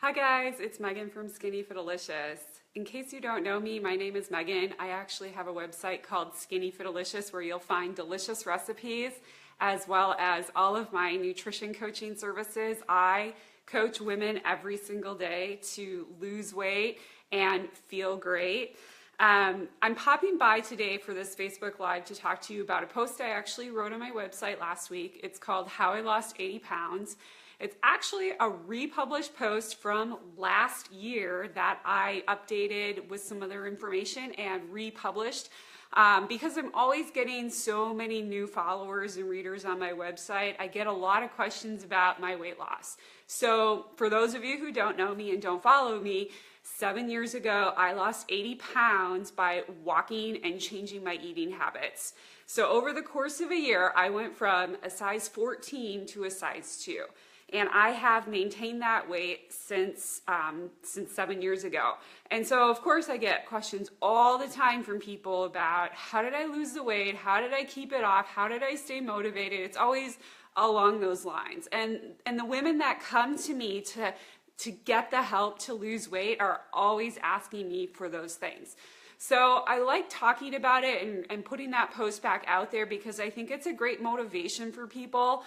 Hi guys, it's Megan from Skinny Fitalicious. In case you don't know me, my name is Megan. I actually have a website called Skinny Fitalicious where you'll find delicious recipes as well as all of my nutrition coaching services. I coach women every single day to lose weight and feel great. I'm popping by today for this Facebook Live to talk to you about a post I actually wrote on my website last week. It's called How I Lost 80 Pounds. It's actually a republished post from last year that I updated with some other information and republished because I'm always getting so many new followers and readers on my website. I get a lot of questions about my weight loss. So for those of you who don't know me and don't follow me, 7 years ago, I lost 80 pounds by walking and changing my eating habits. So over the course of a year, I went from a size 14 to a size 2. And I have maintained that weight since 7 years ago. And so, of course, I get questions all the time from people about how did I lose the weight? How did I keep it off? How did I stay motivated? It's always along those lines. And the women that come to me to get the help to lose weight are always asking me for those things. So I like talking about it and putting that post back out there because I think it's a great motivation for people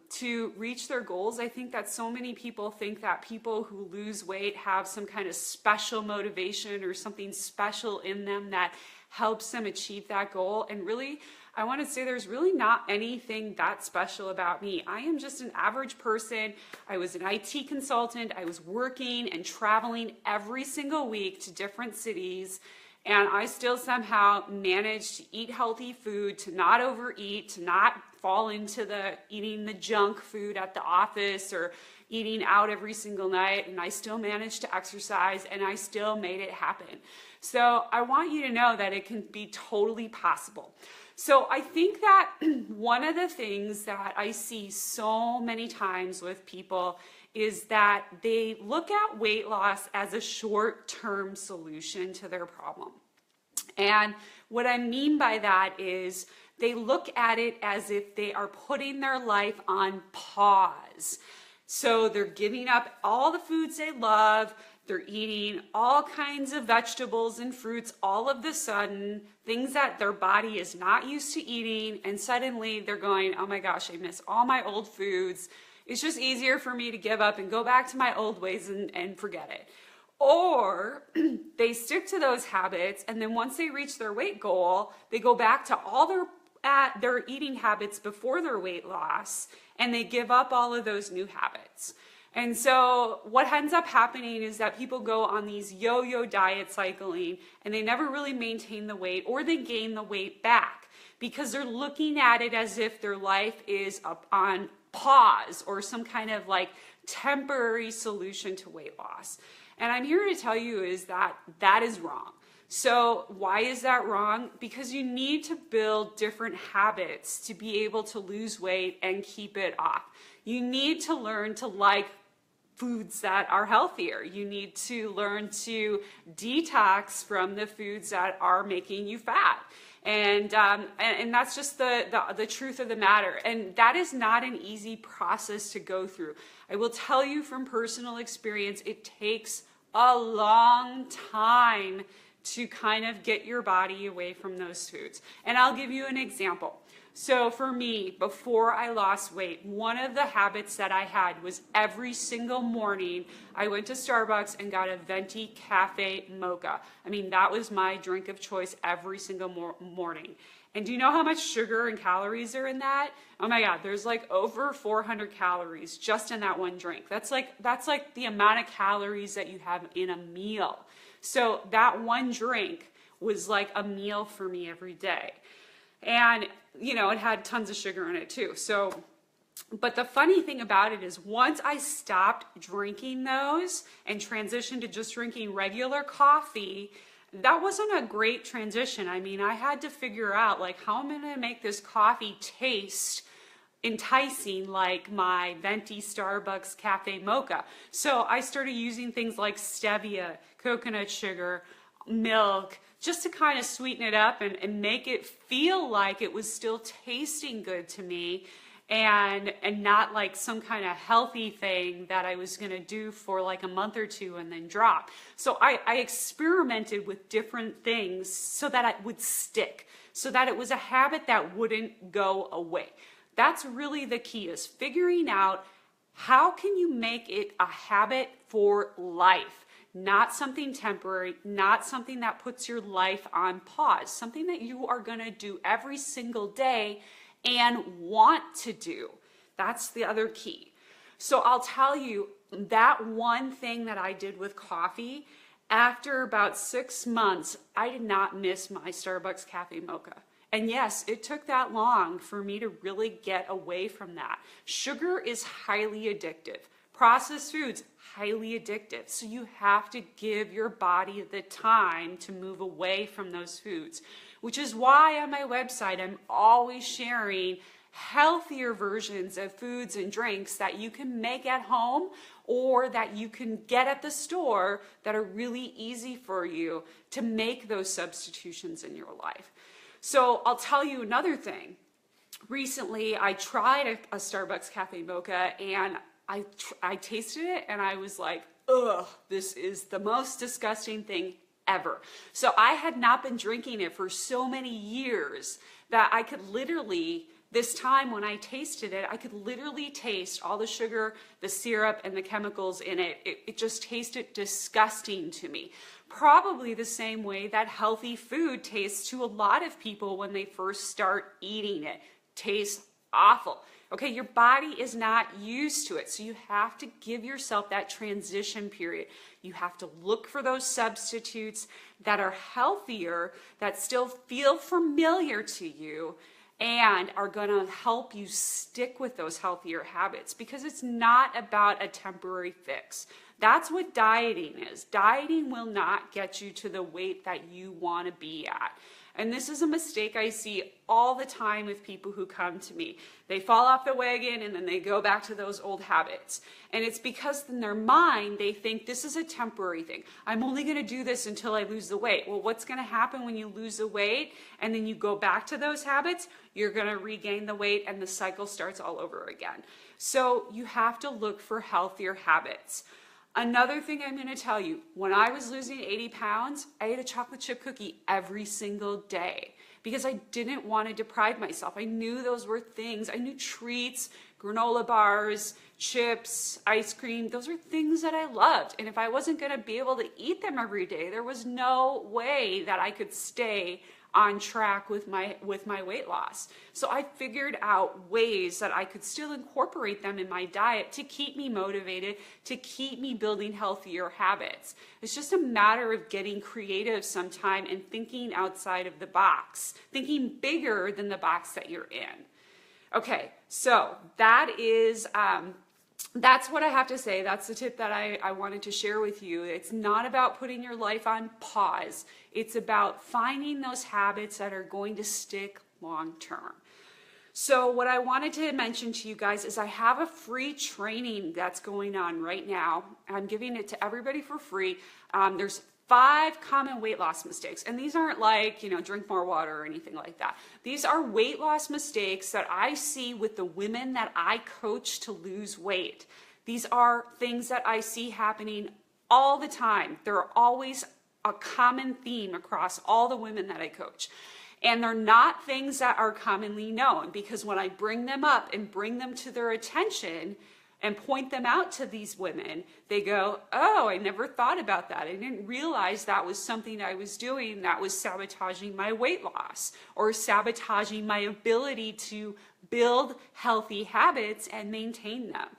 to reach their goals. I think that so many people think that people who lose weight have some kind of special motivation or something special in them that helps them achieve that goal. And really, I want to say there's really not anything that special about me. I am just an average person. I was an IT consultant. I was working and traveling every single week to different cities. And I still somehow managed to eat healthy food, to not overeat, to not fall into eating the junk food at the office or eating out every single night. And I still managed to exercise and I still made it happen. So I want you to know that it can be totally possible. So I think that one of the things that I see so many times with people is that they look at weight loss as a short-term solution to their problem. And what I mean by that is they look at it as if they are putting their life on pause. So they're giving up all the foods they love. They're eating all kinds of vegetables and fruits all of the sudden, things that their body is not used to eating, and suddenly they're going, oh my gosh, I miss all my old foods. It's just easier for me to give up and go back to my old ways and forget it. Or they stick to those habits, and then once they reach their weight goal, they go back to all their eating habits before their weight loss, and they give up all of those new habits. And so what ends up happening is that people go on these yo-yo diet cycling and they never really maintain the weight or they gain the weight back because they're looking at it as if their life is up on pause or some kind of like temporary solution to weight loss. And I'm here to tell you is that that is wrong. So why is that wrong? Because you need to build different habits to be able to lose weight and keep it off. You need to learn to like foods that are healthier. You need to learn to detox from the foods that are making you fat. And that's just the truth of the matter. And that is not an easy process to go through. I will tell you from personal experience, it takes a long time to kind of get your body away from those foods. And I'll give you an example. So for me, before I lost weight, one of the habits that I had was every single morning, I went to Starbucks and got a venti cafe mocha. I mean, that was my drink of choice every single morning. And do you know how much sugar and calories are in that? Oh my God, there's like over 400 calories just in that one drink. That's like the amount of calories that you have in a meal. So that one drink was like a meal for me every day. And, you know, it had tons of sugar in it too. So, but the funny thing about it is once I stopped drinking those and transitioned to just drinking regular coffee, that wasn't a great transition. I mean, I had to figure out like how I'm going to make this coffee taste enticing like my venti Starbucks cafe mocha. So I started using things like stevia, coconut sugar, milk, just to kind of sweeten it up and make it feel like it was still tasting good to me. and not like some kind of healthy thing that I was going to do for like a month or two and then drop. So I experimented with different things so that it would stick, so that it was a habit that wouldn't go away. That's really the key, is figuring out how can you make it a habit for life. Not something temporary, not something that puts your life on pause, something that you are going to do every single day and want to do. That's the other key. So I'll tell you that one thing that I did with coffee, after about 6 months, I did not miss my Starbucks Cafe Mocha. And yes, it took that long for me to really get away from that. Sugar is highly addictive. Processed foods, highly addictive. So you have to give your body the time to move away from those foods, which is why on my website I'm always sharing healthier versions of foods and drinks that you can make at home or that you can get at the store that are really easy for you to make those substitutions in your life. So I'll tell you another thing. Recently, I tried a Starbucks Cafe Mocha, and I tasted it and I was like, ugh, this is the most disgusting thing ever. So I had not been drinking it for so many years that I could literally, this time when I tasted it, I could literally taste all the sugar, the syrup, and the chemicals in it. It just tasted disgusting to me. Probably the same way that healthy food tastes to a lot of people when they first start eating it. Tastes awful. Okay, your body is not used to it, so you have to give yourself that transition period. You have to look for those substitutes that are healthier, that still feel familiar to you, and are going to help you stick with those healthier habits, because it's not about a temporary fix. That's what dieting is. Dieting will not get you to the weight that you want to be at. And this is a mistake I see all the time with people who come to me. They fall off the wagon and then they go back to those old habits. And it's because in their mind, they think this is a temporary thing. I'm only going to do this until I lose the weight. Well, what's going to happen when you lose the weight and then you go back to those habits? You're going to regain the weight and the cycle starts all over again. So you have to look for healthier habits. Another thing I'm going to tell you, when I was losing 80 pounds, I ate a chocolate chip cookie every single day because I didn't want to deprive myself. I knew those were things. I knew treats, granola bars, chips, ice cream. Those were things that I loved. And if I wasn't going to be able to eat them every day, there was no way that I could stay on track with my weight loss. So I figured out ways that I could still incorporate them in my diet to keep me motivated, to keep me building healthier habits. It's just a matter of getting creative sometime and thinking outside of the box, thinking bigger than the box that you're in. Okay, so that is that's what I have to say. That's the tip that I wanted to share with you. It's not about putting your life on pause. It's about finding those habits that are going to stick long term. So what I wanted to mention to you guys is I have a free training that's going on right now. I'm giving it to everybody for free. There's 5 common weight loss mistakes. And these aren't like, drink more water or anything like that. These are weight loss mistakes that I see with the women that I coach to lose weight. These are things that I see happening all the time. They're always a common theme across all the women that I coach. And they're not things that are commonly known, because when I bring them up and bring them to their attention and point them out to these women, they go, oh, I never thought about that. I didn't realize that was something I was doing that was sabotaging my weight loss or sabotaging my ability to build healthy habits and maintain them.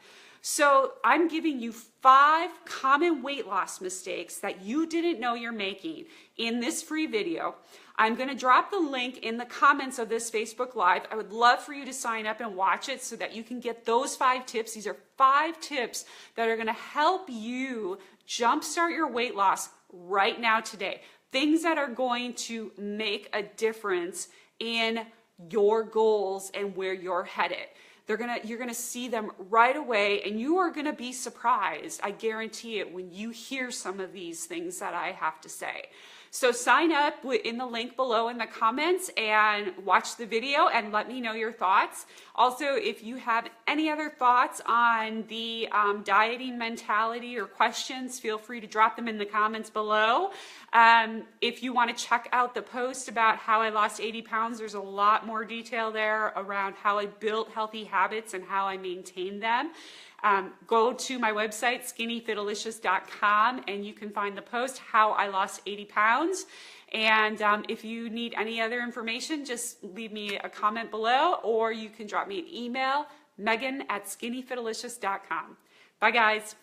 So I'm giving you 5 common weight loss mistakes that you didn't know you're making in this free video. I'm going to drop the link in the comments of this Facebook Live. I would love for you to sign up and watch it so that you can get those 5 tips. These are 5 tips that are going to help you jumpstart your weight loss right now today. Things that are going to make a difference in your goals and where you're headed. You're gonna see them right away, and you are gonna be surprised, I guarantee it, when you hear some of these things that I have to say. So sign up in the link below in the comments and watch the video and let me know your thoughts. Also, if you have any other thoughts on the dieting mentality or questions, feel free to drop them in the comments below. If you want to check out the post about how I lost 80 pounds, there's a lot more detail there around how I built healthy habits and how I maintain them. Go to my website, skinnyfitalicious.com, and you can find the post, How I Lost 80 Pounds. And if you need any other information, just leave me a comment below, or you can drop me an email, Megan@skinnyfitalicious.com. Bye, guys.